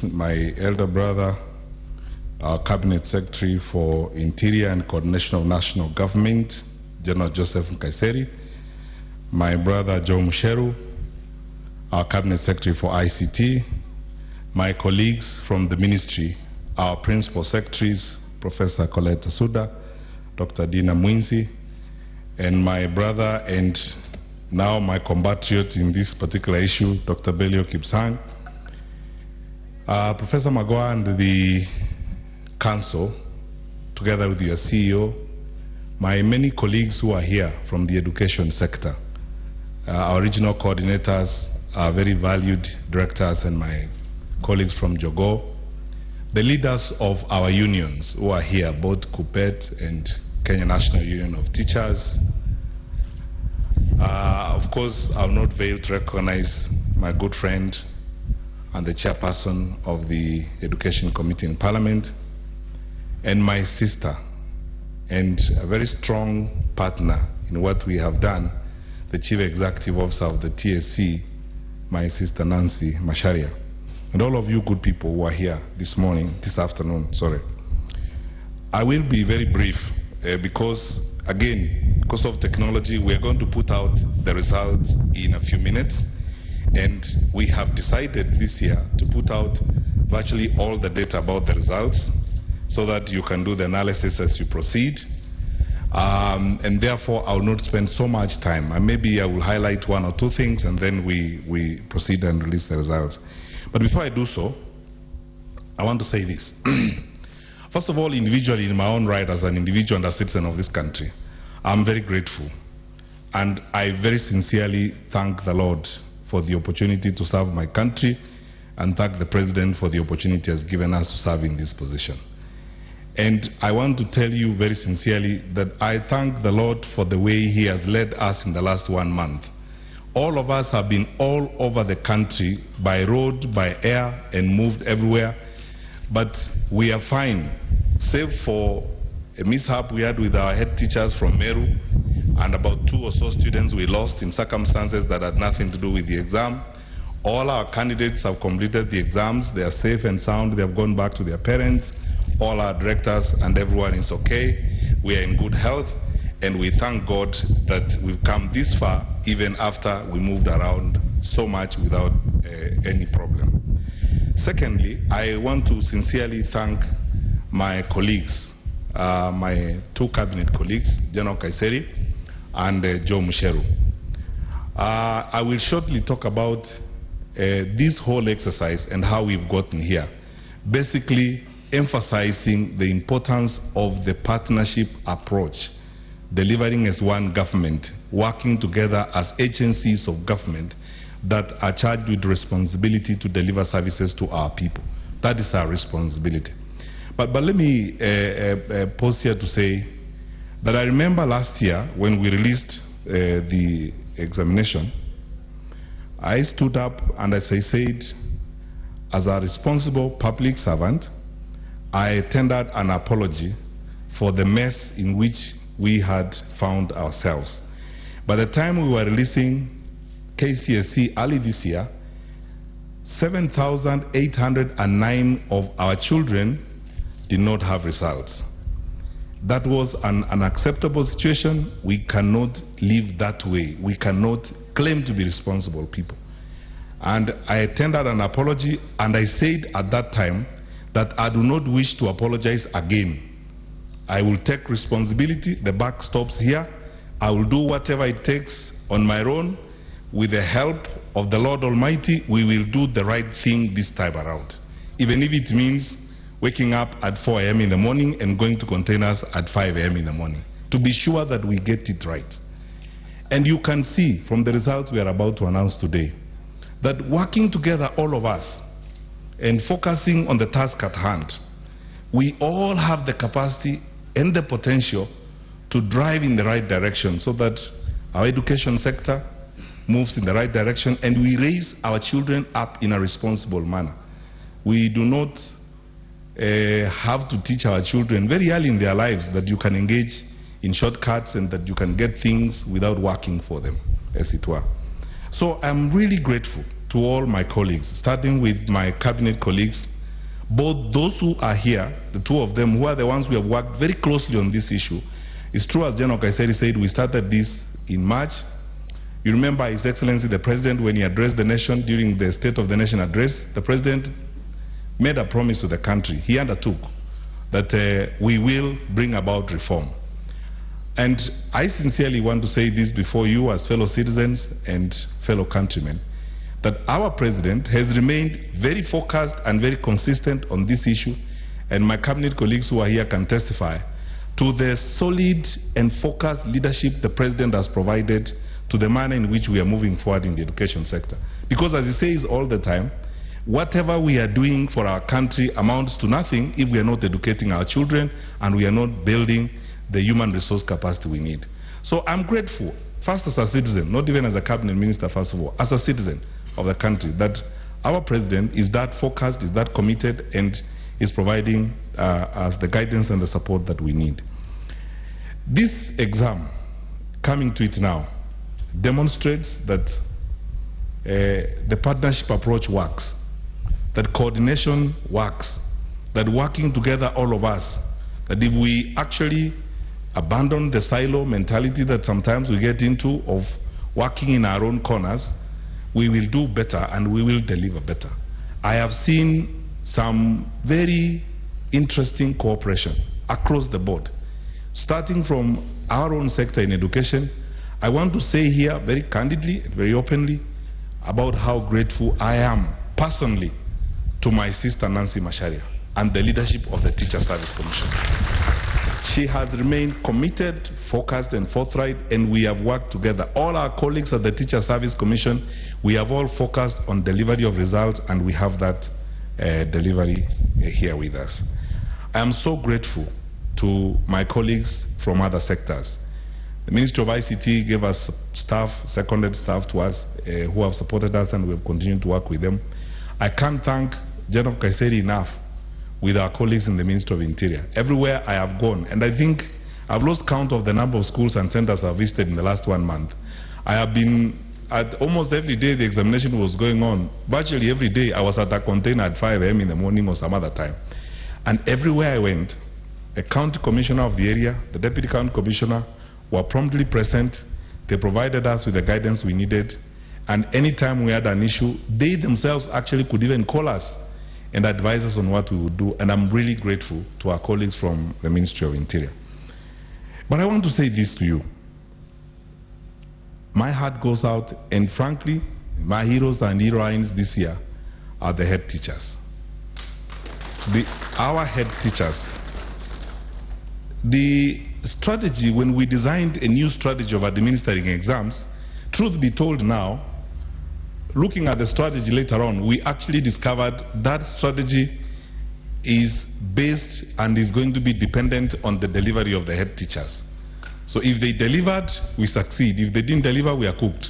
my elder brother, our Cabinet Secretary for Interior and Coordination of National Government, General Joseph Nkaiseri, my brother Joe Musheru, our Cabinet Secretary for ICT, my colleagues from the Ministry, our Principal Secretaries, Professor Colette Suda, Dr. Dina Mwinzi, and my brother and now my compatriot in this particular issue, Dr. Belio Kipsang, Professor Magoa and the Council, together with your CEO, my many colleagues who are here from the education sector, our regional coordinators, our very valued directors and my colleagues from Jogo, the leaders of our unions who are here, both KUPPET and Kenya National Union of Teachers. Of course, I will not fail to recognize my good friend and the chairperson of the Education Committee in Parliament, and my sister, and a very strong partner in what we have done, the Chief Executive Officer of the TSC, my sister Nancy Macharia, and all of you good people who are here this afternoon. I will be very brief because, again, because of technology, we are going to put out the results in a few minutes, and we have decided this year to put out virtually all the data about the results so that you can do the analysis as you proceed. And therefore, I will not spend so much time. Maybe I will highlight one or two things and then we proceed and release the results. But before I do so, I want to say this. First of all, individually, in my own right as an individual and a citizen of this country, I'm very grateful. And I very sincerely thank the Lord for the opportunity to serve my country and thank the President for the opportunity he has given us to serve in this position. And I want to tell you very sincerely that I thank the Lord for the way He has led us in the last 1 month. All of us have been all over the country, by road, by air, and moved everywhere. But we are fine, save for a mishap we had with our head teachers from Meru, and about 2 or so students we lost in circumstances that had nothing to do with the exam. All our candidates have completed the exams. They are safe and sound. They have gone back to their parents. All our directors and everyone is okay. We are in good health, and we thank God that we've come this far even after we moved around so much without any problem. Secondly, I want to sincerely thank my colleagues, my 2 cabinet colleagues, General Nkaiseri and Joe Musheru. I will shortly talk about this whole exercise and how we've gotten here, basically emphasizing the importance of the partnership approach, delivering as one government, working together as agencies of government that are charged with responsibility to deliver services to our people. That is our responsibility. But let me pause here to say that I remember last year when we released the examination, I stood up and as I said, as a responsible public servant, I tendered an apology for the mess in which we had found ourselves. By the time we were releasing KCSE early this year, 7,809 of our children did not have results. That was an unacceptable situation. We cannot live that way. We cannot claim to be responsible people. And I tendered an apology, and I said at that time that I do not wish to apologize again. I will take responsibility. The buck stops here. I will do whatever it takes on my own. With the help of the Lord Almighty, we will do the right thing this time around, even if it means waking up at 4 a.m. in the morning and going to containers at 5 a.m. in the morning, to be sure that we get it right. And you can see from the results we are about to announce today that working together, all of us, and focusing on the task at hand, we all have the capacity and the potential to drive in the right direction so that our education sector moves in the right direction and we raise our children up in a responsible manner. We do not have to teach our children very early in their lives that you can engage in shortcuts and that you can get things without working for them, as it were. So I'm really grateful to all my colleagues, starting with my cabinet colleagues Both those who are here, the two of them, who are the ones we have worked very closely on this issue. It's true, as General Kaiseri said, we started this in March. You remember His Excellency the President, when he addressed the nation during the State of the Nation address, the President made a promise to the country. He undertook that we will bring about reform. And I sincerely want to say this before you as fellow citizens and fellow countrymen, that our President has remained very focused and very consistent on this issue, and my cabinet colleagues who are here can testify to the solid and focused leadership the President has provided to the manner in which we are moving forward in the education sector. Because as he says all the time, whatever we are doing for our country amounts to nothing if we are not educating our children and we are not building the human resource capacity we need. So I'm grateful, first as a citizen, not even as a cabinet minister first of all, as a citizen of the country, that our President is that focused, is that committed, and is providing us the guidance and the support that we need. This exam, coming to it now, demonstrates that the partnership approach works, that coordination works, that working together, all of us, that if we actually abandon the silo mentality that sometimes we get into of working in our own corners, we will do better and we will deliver better. I have seen some very interesting cooperation across the board. Starting from our own sector in education, I want to say here very candidly, very openly, about how grateful I am personally to my sister Nancy Macharia and the leadership of the Teacher Service Commission. She has remained committed, focused, and forthright, and we have worked together. All our colleagues at the Teacher Service Commission, we have all focused on delivery of results, and we have that delivery here with us. I am so grateful to my colleagues from other sectors. The Ministry of ICT gave us staff, seconded staff to us, who have supported us, and we have continued to work with them. I can't thank General Kaiseri enough with our colleagues in the Ministry of Interior. Everywhere I have gone, and I think I've lost count of the number of schools and centers I've visited in the last 1 month. I have been at almost every day the examination was going on. Virtually every day I was at a container at 5 a.m. in the morning or some other time. And everywhere I went, the county commissioner of the area, the deputy county commissioner were promptly present. They provided us with the guidance we needed. And anytime we had an issue, they themselves actually could even call us and advise us on what we would do. And I'm really grateful to our colleagues from the Ministry of Interior. But I want to say this to you. My heart goes out, and frankly, my heroes and heroines this year are the head teachers. Our head teachers. The strategy, when we designed a new strategy of administering exams, truth be told now, looking at the strategy later on, we actually discovered that strategy is based and is going to be dependent on the delivery of the head teachers. So if they delivered, we succeed. If they didn't deliver, we are cooked.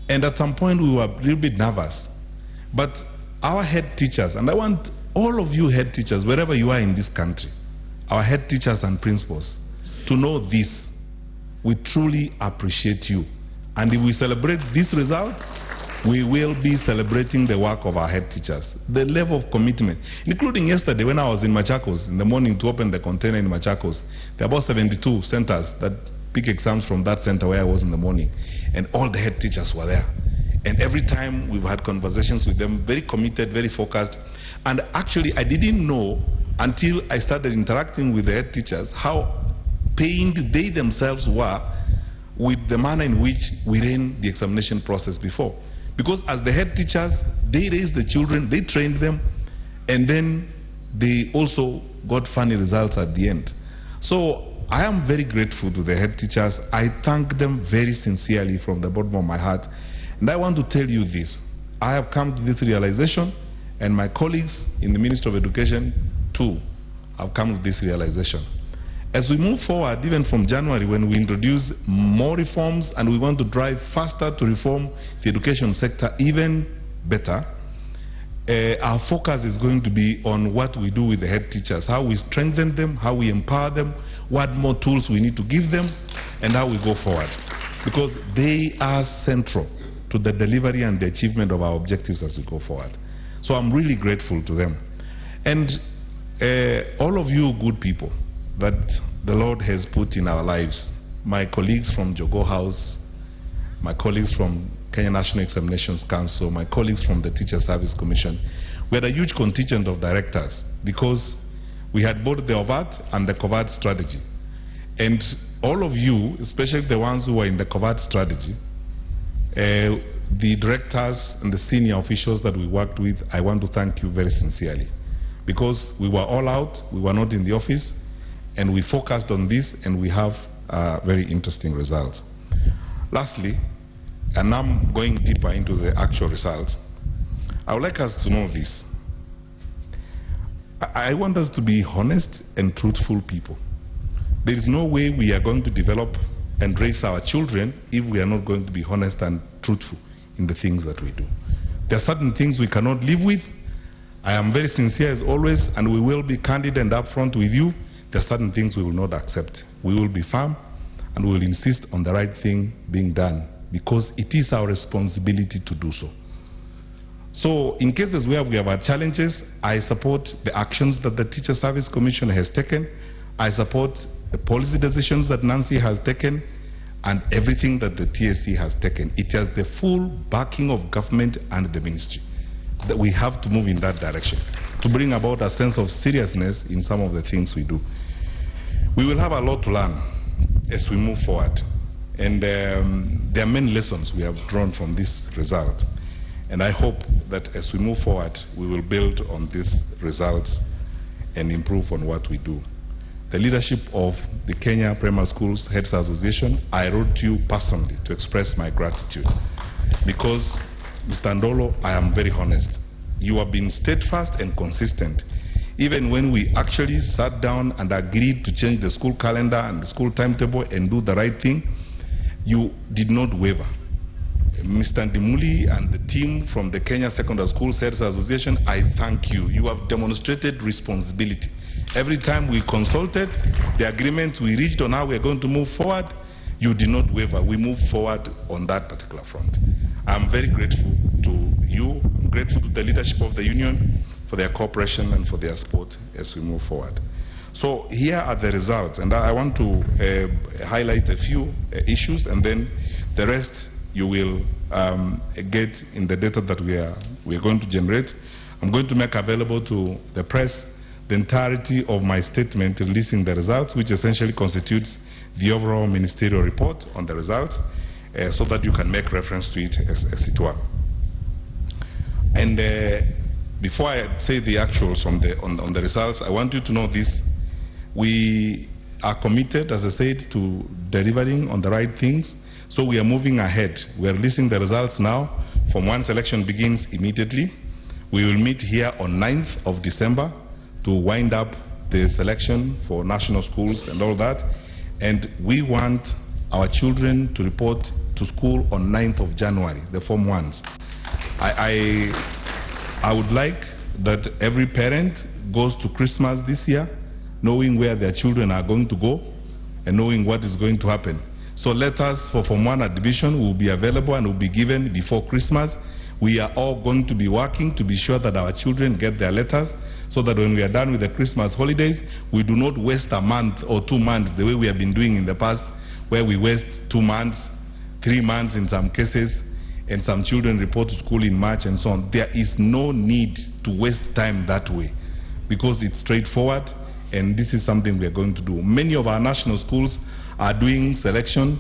And at some point, we were a little bit nervous. But our head teachers, and I want all of you head teachers, wherever you are in this country, our head teachers and principals, to know this: we truly appreciate you. And if we celebrate this result, we will be celebrating the work of our head teachers. The level of commitment, including yesterday when I was in Machakos in the morning to open the container in Machakos. There are about 72 centers that pick exams from that center where I was in the morning. And all the head teachers were there. And every time we've had conversations with them, very committed, very focused. And actually, I didn't know until I started interacting with the head teachers how pained they themselves were with the manner in which we ran the examination process before. Because as the head teachers, they raised the children, they trained them, and then they also got funny results at the end. So I am very grateful to the head teachers. I thank them very sincerely from the bottom of my heart. And I want to tell you this: I have come to this realization, and my colleagues in the Ministry of Education too have come to this realization. As we move forward, even from January, when we introduce more reforms and we want to drive faster to reform the education sector even better, our focus is going to be on what we do with the head teachers, how we strengthen them, how we empower them, what more tools we need to give them, and how we go forward. Because they are central to the delivery and the achievement of our objectives as we go forward. So I'm really grateful to them. And all of you good people that the Lord has put in our lives, my colleagues from Jogo House, my colleagues from Kenya National Examinations Council, my colleagues from the Teacher Service Commission, we had a huge contingent of directors because we had both the overt and the covert strategy. And all of you, especially the ones who were in the covert strategy, the directors and the senior officials that we worked with, I want to thank you very sincerely. Because we were all out, we were not in the office, and we focused on this, and we have very interesting results. Lastly, and I'm going deeper into the actual results, I would like us to know this. I want us to be honest and truthful people. There is no way we are going to develop and raise our children if we are not going to be honest and truthful in the things that we do. There are certain things we cannot live with. I am very sincere as always, and we will be candid and upfront with you. There are certain things we will not accept. We will be firm, and we will insist on the right thing being done, because it is our responsibility to do so. So in cases where we have had challenges, I support the actions that the Teacher Service Commission has taken. I support the policy decisions that Nancy has taken and everything that the TSC has taken. It has the full backing of government and the ministry. That we have to move in that direction to bring about a sense of seriousness in some of the things we do. We will have a lot to learn as we move forward. And there are many lessons we have drawn from this result. And I hope that as we move forward, we will build on these results and improve on what we do. The leadership of the Kenya Primary Schools Heads Association, I wrote to you personally to express my gratitude. Because, Mr. Ndolo, I am very honest. You have been steadfast and consistent. Even when we actually sat down and agreed to change the school calendar and the school timetable and do the right thing, you did not waver. Mr. Ndimuli and the team from the Kenya Secondary School Heads Association, I thank you. You have demonstrated responsibility. Every time we consulted, the agreements we reached on how we are going to move forward, you did not waver. We moved forward on that particular front. I'm very grateful to you. I'm grateful to the leadership of the union for their cooperation and for their support as we move forward. So here are the results, and I want to highlight a few issues, and then the rest you will get in the data that we are going to generate. I'm going to make available to the press the entirety of my statement releasing the results, which essentially constitutes the overall ministerial report on the results, so that you can make reference to it as it were. And before I say the actuals on the results, I want you to know this. We are committed, as I said, to delivering on the right things. So we are moving ahead. We are releasing the results now. From one selection begins immediately. We will meet here on 9th of December to wind up the selection for national schools and all that. And we want our children to report to school on 9th of January, the Form 1s. I would like that every parent goes to Christmas this year knowing where their children are going to go and knowing what is going to happen. So letters for Form 1 admission will be available and will be given before Christmas. We are all going to be working to be sure that our children get their letters, so that when we are done with the Christmas holidays, we do not waste a month or 2 months the way we have been doing in the past, where we waste 2 months, 3 months in some cases, and some children report to school in March and so on. There is no need to waste time that way, because it's straightforward, and this is something we are going to do. Many of our national schools are doing selection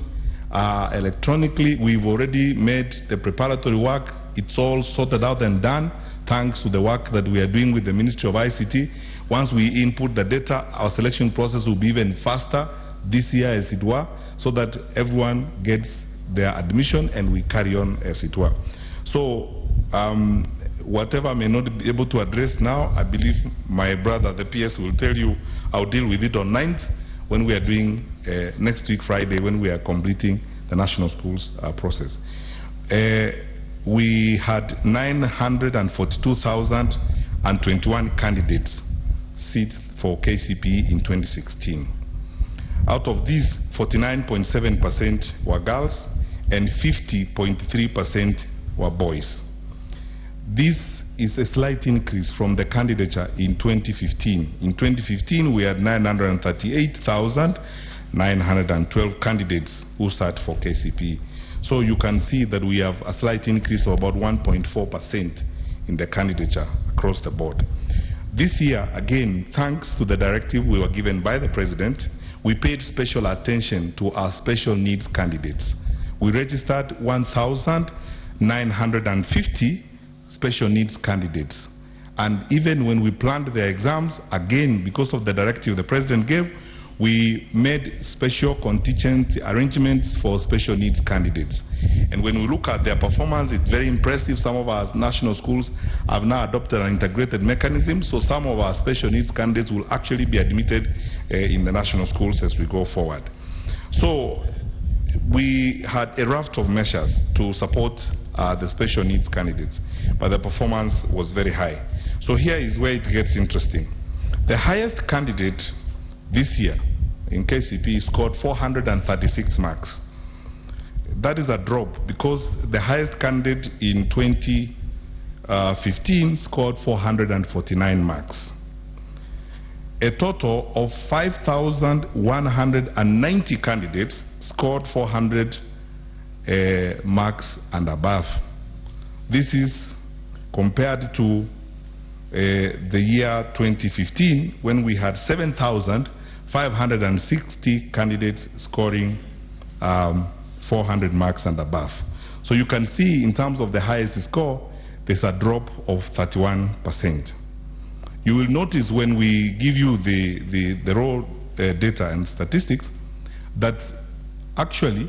electronically. We've already made the preparatory work. It's all sorted out and done, thanks to the work that we are doing with the Ministry of ICT. Once we input the data, our selection process will be even faster this year, as it were, so that everyone gets their admission and we carry on, as it were. So whatever I may not be able to address now, I believe my brother, the PS, will tell you I'll deal with it on 9th, when we are doing next week Friday, when we are completing the national schools process. We had 942,021 candidates seats for KCPE in 2016. Out of these, 49.7% were girls and 50.3% were boys. This is a slight increase from the candidature in 2015. In 2015, we had 938,912 candidates who sat for KCPE. So you can see that we have a slight increase of about 1.4% in the candidature across the board. This year, again, thanks to the directive we were given by the President, we paid special attention to our special needs candidates. We registered 1,950 special needs candidates. And even when we planned their exams, again, because of the directive the President gave, we made special contingency arrangements for special needs candidates. And when we look at their performance, it's very impressive. Some of our national schools have now adopted an integrated mechanism, so some of our special needs candidates will actually be admitted in the national schools as we go forward. So we had a raft of measures to support the special needs candidates, but the performance was very high. So here is where it gets interesting. The highest candidate this year in KCPE scored 436 marks. That is a drop because the highest candidate in 2015 scored 449 marks. A total of 5,190 candidates scored 400 marks and above. This is compared to the year 2015, when we had 7,560 candidates scoring 400 marks and above. So you can see in terms of the highest score, there's a drop of 31%. You will notice when we give you the raw data and statistics that actually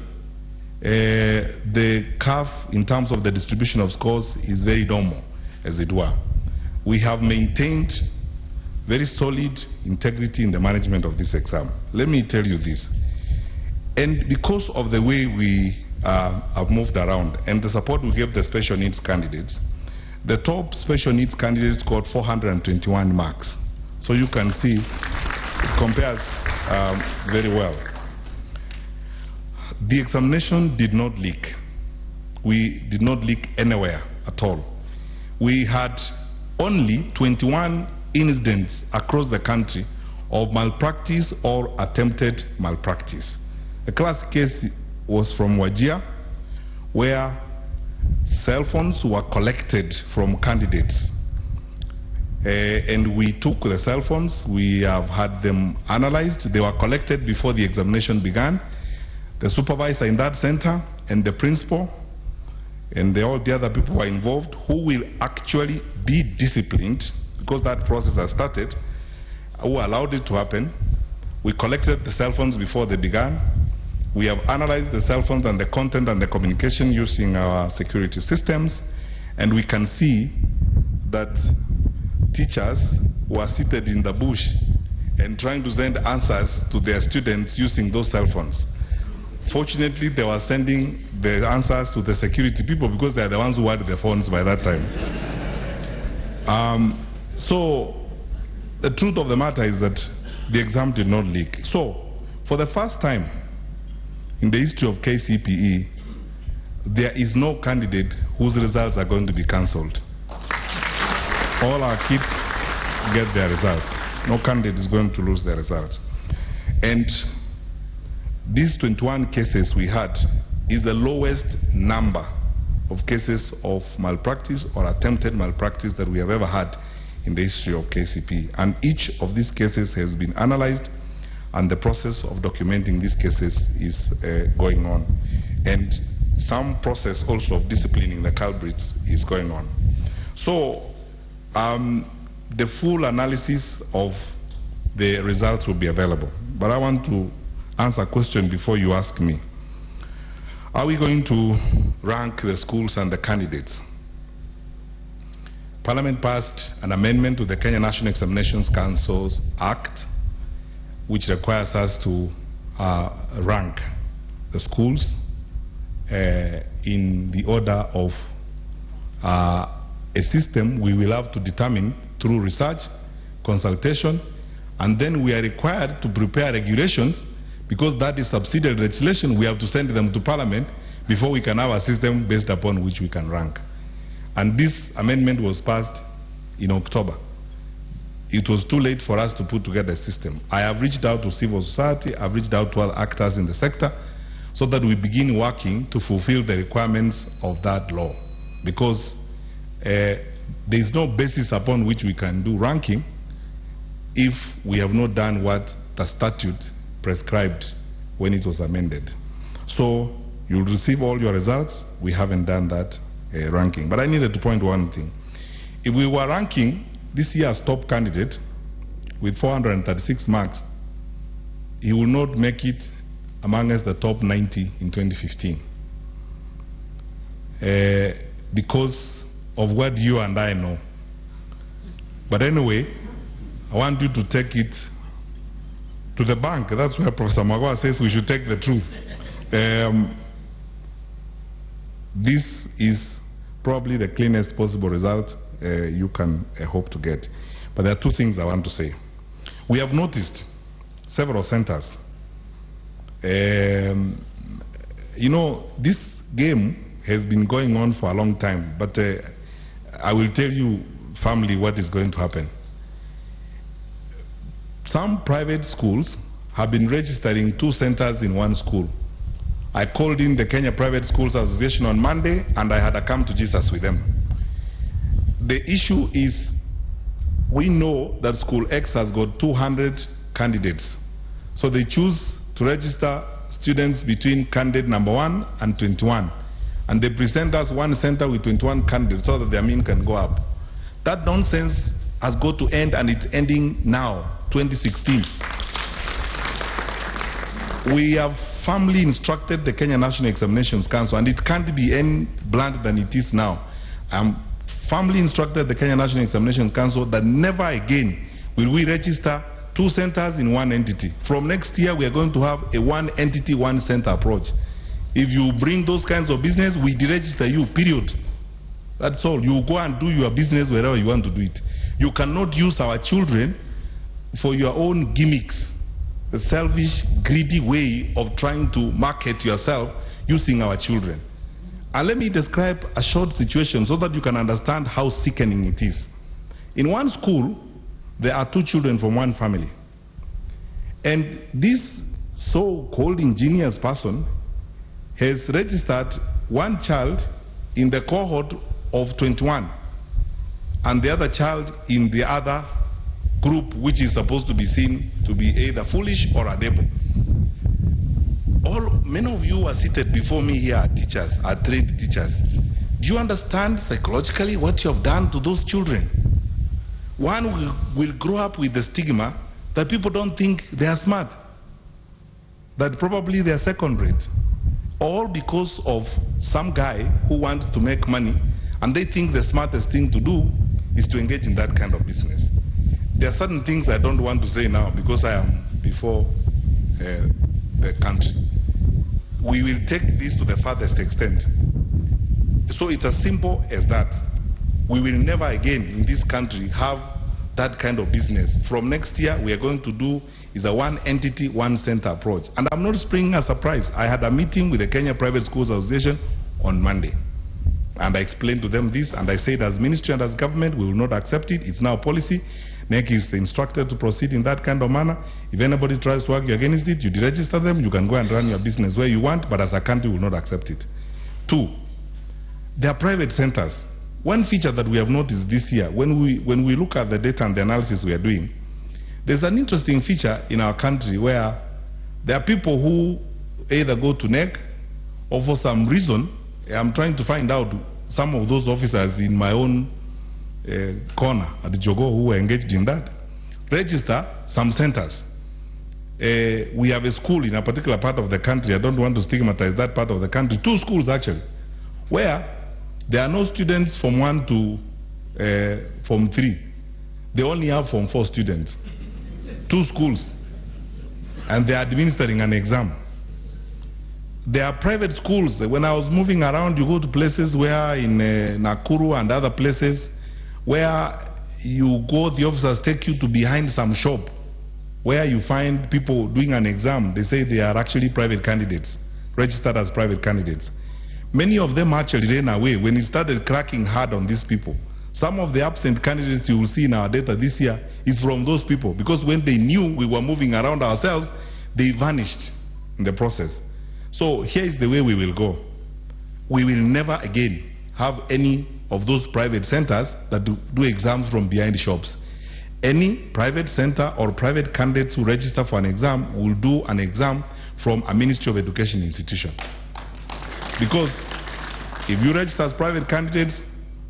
the curve in terms of the distribution of scores is very normal, as it were. We have maintained very solid integrity in the management of this exam. Let me tell you this. And because of the way we have moved around and the support we gave the special needs candidates, the top special needs candidates scored 421 marks. So you can see it compares very well. The examination did not leak. We did not leak anywhere at all. We had only 21 incidents across the country of malpractice or attempted malpractice. The classic case was from Wajir, where cell phones were collected from candidates. And we took the cell phones, we have had them analyzed. They were collected before the examination began. The supervisor in that center and the principal and all the other people who are involved, who will actually be disciplined because that process has started, who allowed it to happen. We collected the cell phones before they began. We have analyzed the cell phones and the content and the communication using our security systems, and we can see that teachers were seated in the bush and trying to send answers to their students using those cell phones. Fortunately, they were sending the answers to the security people because they are the ones who had the phones by that time. So the truth of the matter is that the exam did not leak. So for the first time in the history of KCPE, there is no candidate whose results are going to be cancelled. All our kids get their results. No candidate is going to lose their results. And these 21 cases we had is the lowest number of cases of malpractice or attempted malpractice that we have ever had in the history of KCPE. And each of these cases has been analyzed, and the process of documenting these cases is going on. And some process also of disciplining the culprits is going on. So the full analysis of the results will be available. But I want to answer a question before you ask me. Are we going to rank the schools and the candidates? Parliament passed an amendment to the Kenya National Examinations Council's Act, which requires us to rank the schools in the order of a system we will have to determine through research, consultation, and then we are required to prepare regulations. Because that is subsidiary legislation, we have to send them to Parliament before we can have a system based upon which we can rank. And this amendment was passed in October. It was too late for us to put together a system. I have reached out to civil society, I've reached out to other actors in the sector, so that we begin working to fulfill the requirements of that law. Because there is no basis upon which we can do ranking if we have not done what the statute prescribed when it was amended. So you'll receive all your results. We haven't done that ranking. But I needed to point one thing. If we were ranking this year's top candidate with 436 marks, he will not make it among us the top 90 in 2015. Because of what you and I know. But anyway, I want you to take it to the bank. That's where Professor Magwa says we should take the truth. This is probably the cleanest possible result you can hope to get. But there are two things I want to say. We have noticed several centers. You know, this game has been going on for a long time, but I will tell you firmly what is going to happen. Some private schools have been registering 2 centers in one school. I called in the Kenya Private Schools Association on Monday, and I had a come to Jesus with them. The issue is, we know that School X has got 200 candidates. So they choose to register students between candidate number 1 and 21. And they present us one center with 21 candidates so that their mean can go up. That nonsense has got to end, and it's ending now, 2016. We have firmly instructed the Kenya National Examinations Council, and it can't be any blunt than it is now. Firmly instructed the Kenya National Examinations Council that never again will we register 2 centers in one entity. From next year, we are going to have a one entity, one center approach. If you bring those kinds of business, we deregister you, period. That's all. You go and do your business wherever you want to do it. You cannot use our children for your own gimmicks, the selfish, greedy way of trying to market yourself using our children. And let me describe a short situation so that you can understand how sickening it is. In one school, there are 2 children from one family. And this so-called ingenious person has registered one child in the cohort of 21 and the other child in the other group, which is supposed to be seen to be either foolish or unable. Many of you are seated before me here are teachers, are trained teachers. Do you understand psychologically what you have done to those children? One will grow up with the stigma that people don't think they are smart, that probably they are second rate, all because of some guy who wants to make money, and they think the smartest thing to do is to engage in that kind of business. There are certain things I don't want to say now because I am before the country. We will take this to the farthest extent. So it's as simple as that. We will never again in this country have that kind of business. From next year, we are going to do is a one entity, one center approach. And I'm not springing a surprise. I had a meeting with the Kenya Private Schools Association on Monday. And I explained to them this, and I said as ministry and as government, we will not accept it. It's now policy. NEC is instructed to proceed in that kind of manner. If anybody tries to argue against it, you deregister them, you can go and run your business where you want, but as a country, we will not accept it. 2, there are private centers. One feature that we have noticed this year, when we look at the data and the analysis we are doing, there's an interesting feature in our country where there are people who either go to NEC or for some reason, I'm trying to find out some of those officers in my own corner at the Jogo who were engaged in that, register some centers. We have a school in a particular part of the country, I don't want to stigmatize that part of the country, 2 schools actually, where there are no students from 1 to Form 3. They only have Form 4 students. 2 schools. And they are administering an exam. There are private schools. When I was moving around, you go to places where in Nakuru and other places where you go, the officers take you to behind some shop where you find people doing an exam. They say they are actually private candidates, registered as private candidates. Many of them actually ran away when he started cracking hard on these people. Some of the absent candidates you will see in our data this year is from those people, because when they knew we were moving around ourselves, they vanished in the process. So here is the way we will go. We will never again have any of those private centers that do exams from behind shops. Any private center or private candidates who register for an exam will do an exam from a Ministry of Education institution. Because if you register as private candidates,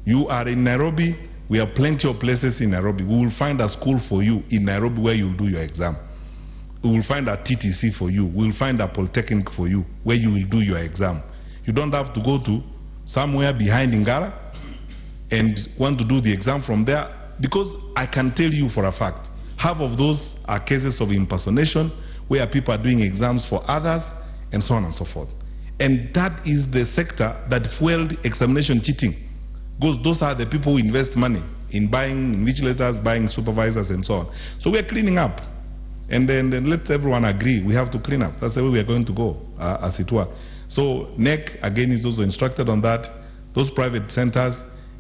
you are in Nairobi, we have plenty of places in Nairobi. We will find a school for you in Nairobi where you will do your exam. We will find a TTC for you. We will find a polytechnic for you where you will do your exam. You don't have to go to somewhere behind Ngara and want to do the exam from there, because I can tell you for a fact, half of those are cases of impersonation where people are doing exams for others and so on and so forth. And that is the sector that fueled examination cheating. Because those are the people who invest money in buying invigilators, buying supervisors and so on. So we are cleaning up. And then let everyone agree we have to clean up. That's the way we are going to go, as it were. So NEC, again, is also instructed on that. Those private centers,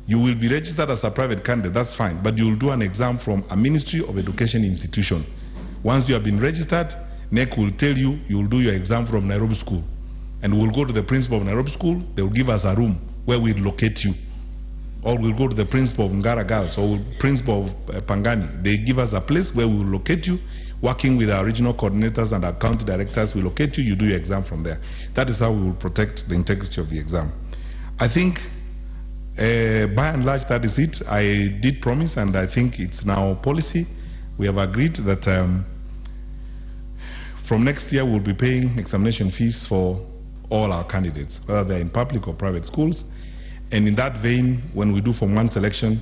you will be registered as a private candidate, that's fine. But you will do an exam from a Ministry of Education institution. Once you have been registered, NEC will tell you, you will do your exam from Nairobi School. And we will go to the principal of Nairobi School, they will give us a room where we locate you. Or we'll go to the principal of Ngara Girls or principal of Pangani. They give us a place where we will locate you, working with our regional coordinators and our county directors. We locate you, you do your exam from there. That is how we will protect the integrity of the exam. I think, by and large, that is it. I did promise, and I think it's now policy. We have agreed that from next year we'll be paying examination fees for all our candidates, whether they're in public or private schools. And in that vein, when we do Form 1 selection,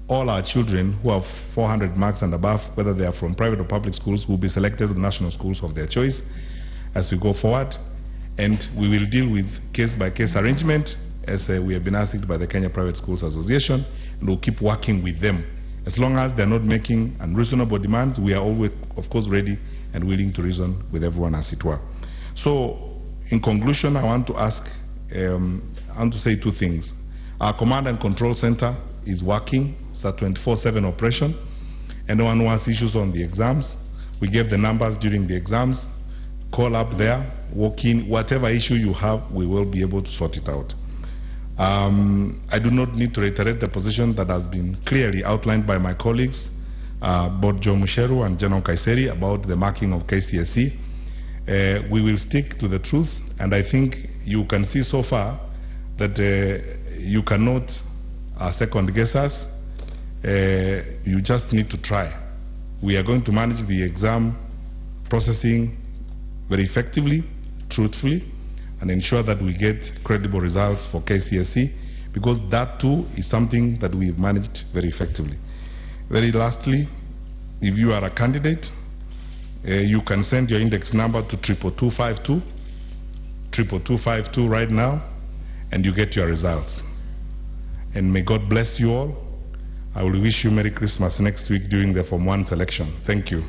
all our children who have 400 marks and above, whether they are from private or public schools, will be selected to national schools of their choice as we go forward. And we will deal with case-by-case arrangement, as we have been asked by the Kenya Private Schools Association, and we'll keep working with them. As long as they're not making unreasonable demands, we are always, of course, ready and willing to reason with everyone, as it were. So, in conclusion, I want to ask, I want to say two things. Our command and control center is working. It's a 24/7 operation. Anyone who has issues on the exams, we gave the numbers during the exams. Call up there, walk in. Whatever issue you have, we will be able to sort it out. I do not need to reiterate the position that has been clearly outlined by my colleagues, both Joe Musheru and General Kaiseri, about the marking of KCSE. We will stick to the truth, and I think you can see so far that you cannot second guess us. You just need to try. We are going to manage the exam processing very effectively, truthfully, and ensure that we get credible results for KCSE, because that too is something that we've managed very effectively. Very lastly, if you are a candidate, you can send your index number to 22252, 22252 right now, and you get your results. And may God bless you all. I will wish you Merry Christmas next week during the Form 1 selection. Thank you.